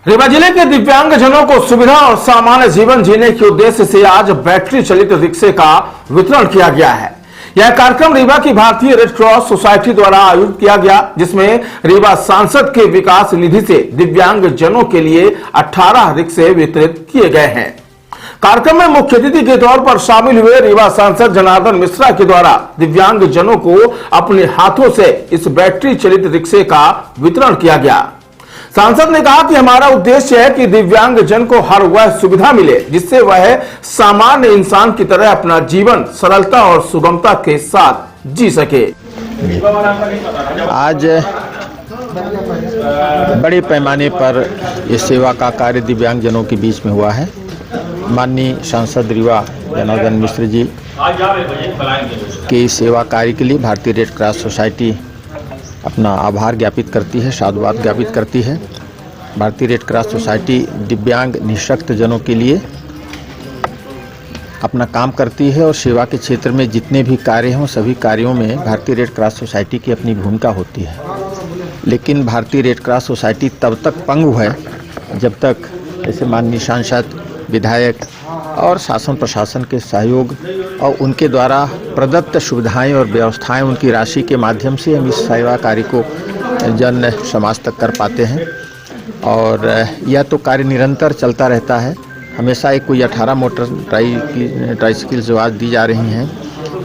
रीवा जिले के दिव्यांगजनों को सुविधा और सामान्य जीवन जीने के उद्देश्य से आज बैटरी चलित रिक्शे का वितरण किया गया है। यह कार्यक्रम रीवा की भारतीय रेड क्रॉस सोसाइटी द्वारा आयोजित किया गया, जिसमें रीवा सांसद के विकास निधि से दिव्यांगजनों के लिए 18 रिक्शे वितरित किए गए हैं। कार्यक्रम में मुख्य अतिथि के तौर पर शामिल हुए रीवा सांसद जनार्दन मिश्रा के द्वारा दिव्यांगजनों को अपने हाथों से इस बैटरी चलित रिक्शे का वितरण किया गया। सांसद ने कहा कि हमारा उद्देश्य है कि दिव्यांगजन को हर वह सुविधा मिले जिससे वह सामान्य इंसान की तरह अपना जीवन सरलता और सुगमता के साथ जी सके। आज बड़े पैमाने पर इस सेवा का कार्य दिव्यांगजनों के बीच में हुआ है। माननीय सांसद रीवा जनार्दन मिश्र जी के सेवा कार्य के लिए भारतीय रेड क्रॉस सोसाइटी अपना आभार ज्ञापित करती है, साधुवाद ज्ञापित करती है। भारतीय रेड क्रॉस सोसाइटी दिव्यांग निःशक्त जनों के लिए अपना काम करती है और सेवा के क्षेत्र में जितने भी कार्य हों सभी कार्यों में भारतीय रेड क्रॉस सोसाइटी की अपनी भूमिका होती है। लेकिन भारतीय रेड क्रॉस सोसाइटी तब तक पंगु है जब तक जैसे माननीय सांसद, विधायक और शासन प्रशासन के सहयोग और उनके द्वारा प्रदत्त सुविधाएं और व्यवस्थाएं, उनकी राशि के माध्यम से हम इस सेवा कार्य को जन समाज तक कर पाते हैं। और यह तो कार्य निरंतर चलता रहता है। हमेशा एक कोई 18 मोटर ट्राइसाइकिल जो आज दी जा रही हैं,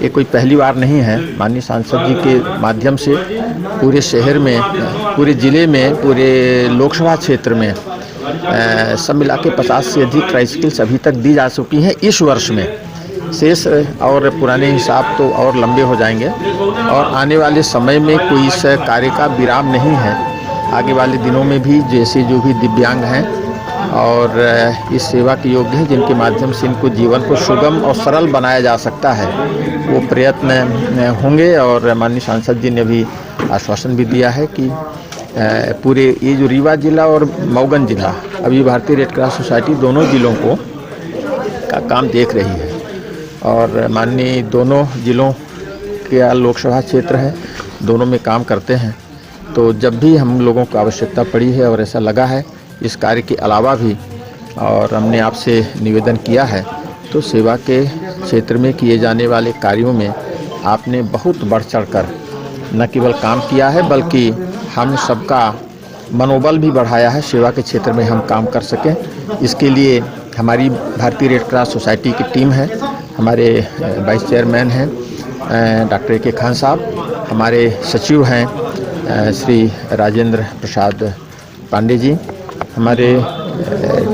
ये कोई पहली बार नहीं है। माननीय सांसद जी के माध्यम से पूरे शहर में, पूरे ज़िले में, पूरे लोकसभा क्षेत्र में सब मिला के 50 से अधिक ट्राइसाइकिल्स अभी तक दी जा चुकी हैं। इस वर्ष में शेष और पुराने हिसाब तो और लंबे हो जाएंगे और आने वाले समय में कोई इस कार्य का विराम नहीं है। आगे वाले दिनों में भी जैसे जो भी दिव्यांग हैं और इस सेवा के योग्य हैं, जिनके माध्यम से इनको जीवन को सुगम और सरल बनाया जा सकता है, वो प्रयत्न होंगे। और माननीय सांसद जी ने भी आश्वासन भी दिया है कि पूरे ये जो रीवा जिला और मऊगन जिला, अभी भारतीय रेड क्रॉस सोसाइटी दोनों जिलों को का काम देख रही है और माननीय दोनों जिलों के लोकसभा क्षेत्र है, दोनों में काम करते हैं। तो जब भी हम लोगों को आवश्यकता पड़ी है और ऐसा लगा है इस कार्य के अलावा भी और हमने आपसे निवेदन किया है, तो सेवा के क्षेत्र में किए जाने वाले कार्यों में आपने बहुत बढ़ चढ़कर न केवल काम किया है बल्कि हम सबका मनोबल भी बढ़ाया है। सेवा के क्षेत्र में हम काम कर सकें, इसके लिए हमारी भारतीय रेड क्रॉस सोसाइटी की टीम है। हमारे वाइस चेयरमैन हैं डॉक्टर ए के खान साहब, हमारे सचिव हैं श्री राजेंद्र प्रसाद पांडे जी, हमारे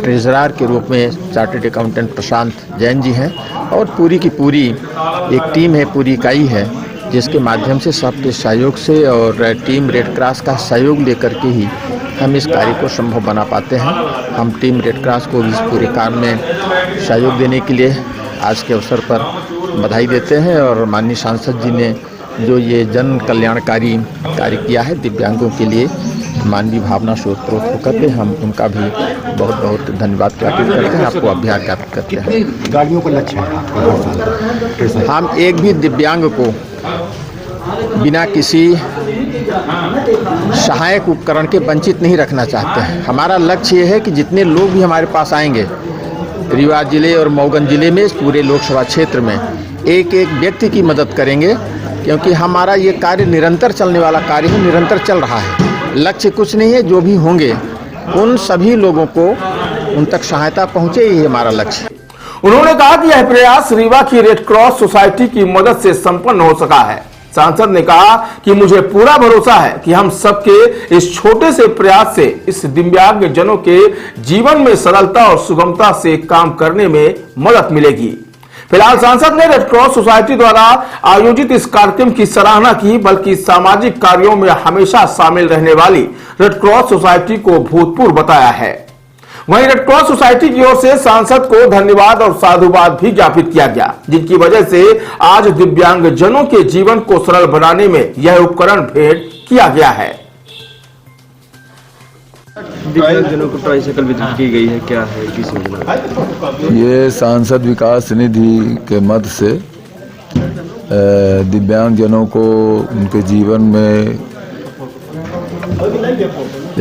ट्रेजरर के रूप में चार्टर्ड अकाउंटेंट प्रशांत जैन जी हैं और पूरी की पूरी एक टीम है, पूरी इकाई है, जिसके माध्यम से सबके सहयोग से और टीम रेड क्रॉस का सहयोग लेकर के ही हम इस कार्य को संभव बना पाते हैं। हम टीम रेड क्रॉस को इस पूरे काम में सहयोग देने के लिए आज के अवसर पर बधाई देते हैं और माननीय सांसद जी ने जो ये जन कल्याणकारी कार्य किया है दिव्यांगों के लिए, मानवीय भावना से उत्प्रोत होकर के हम उनका भी बहुत बहुत धन्यवाद ज्ञापित करते हैं, आपको आभार ज्ञापित करते हैं। गाड़ियों का लक्ष्य है हम एक भी दिव्यांग को बिना किसी सहायक उपकरण के वंचित नहीं रखना चाहते हैं। हमारा लक्ष्य ये है कि जितने लोग भी हमारे पास आएंगे रीवा जिले और मऊगन जिले में, इस पूरे लोकसभा क्षेत्र में एक एक व्यक्ति की मदद करेंगे, क्योंकि हमारा ये कार्य निरंतर चलने वाला कार्य है, निरंतर चल रहा है। लक्ष्य कुछ नहीं है, जो भी होंगे उन सभी लोगों को उन तक सहायता पहुंचे, ही हमारा लक्ष्य। उन्होंने कहा कि यह प्रयास रीवा की रेड क्रॉस सोसाइटी की मदद से संपन्न हो सका है। सांसद ने कहा कि मुझे पूरा भरोसा है कि हम सबके इस छोटे से प्रयास से इस दिव्यांग जनों के जीवन में सरलता और सुगमता से काम करने में मदद मिलेगी। फिलहाल सांसद ने रेड क्रॉस सोसाइटी द्वारा आयोजित इस कार्यक्रम की सराहना की, बल्कि सामाजिक कार्यों में हमेशा शामिल रहने वाली रेड क्रॉस सोसाइटी को भूतपूर्व बताया है। वहीं रेड क्रॉस सोसाइटी की ओर से सांसद को धन्यवाद और साधुवाद भी ज्ञापित किया गया, जिनकी वजह से आज दिव्यांग जनों के जीवन को सरल बनाने में यह उपकरण भेंट किया गया है। दिव्यांगजनों को ट्राइसाइकिल वितरित की गई है, क्या है, किस योजना? ये सांसद विकास निधि के मद से दिव्यांगजनों को उनके जीवन में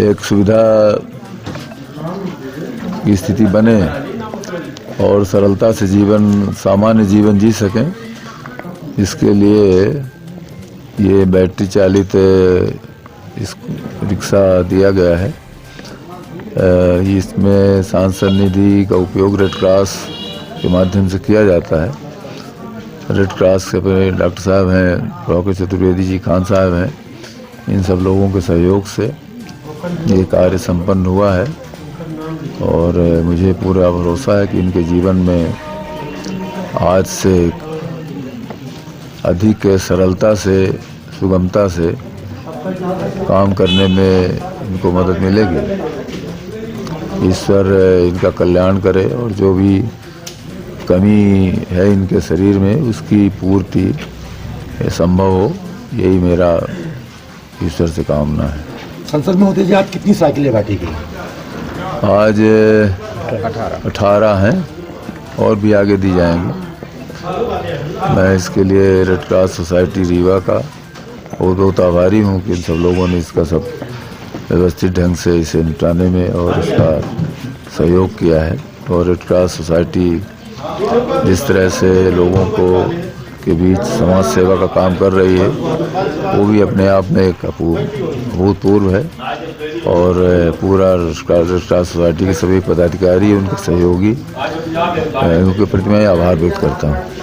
एक सुविधा की स्थिति बने और सरलता से सामान्य जीवन जी सकें, इसके लिए ये बैटरी चालित इस रिक्शा दिया गया है। इसमें सांसद निधि का उपयोग रेड क्रॉस के माध्यम से किया जाता है। रेड क्रॉस के डॉक्टर साहब हैं, प्रोफेसर चतुर्वेदी जी, खान साहब हैं, इन सब लोगों के सहयोग से ये कार्य संपन्न हुआ है और मुझे पूरा भरोसा है कि इनके जीवन में आज से अधिक सरलता से, सुगमता से काम करने में इनको मदद मिलेगी। ईश्वर इनका कल्याण करे और जो भी कमी है इनके शरीर में उसकी पूर्ति संभव हो, यही मेरा ईश्वर से कामना है। संसद में होते जी आप कितनी साइकिलें बांटी गई? आज 18 हैं और भी आगे दी जाएंगी। मैं इसके लिए रेड क्रॉस सोसाइटी रीवा का बहुत आभारी हूँ कि इन सब लोगों ने इसका सब व्यवस्थित ढंग से इसे निपटाने में और इसका सहयोग किया है। और रेड क्रॉस सोसाइटी जिस तरह से लोगों को के बीच समाज सेवा का काम कर रही है, वो भी अपने आप में एक अभूतपूर्व है और पूरा रेड क्रॉस सोसाइटी के सभी पदाधिकारी, उनके सहयोगी, उनके प्रति मैं आभार व्यक्त करता हूँ।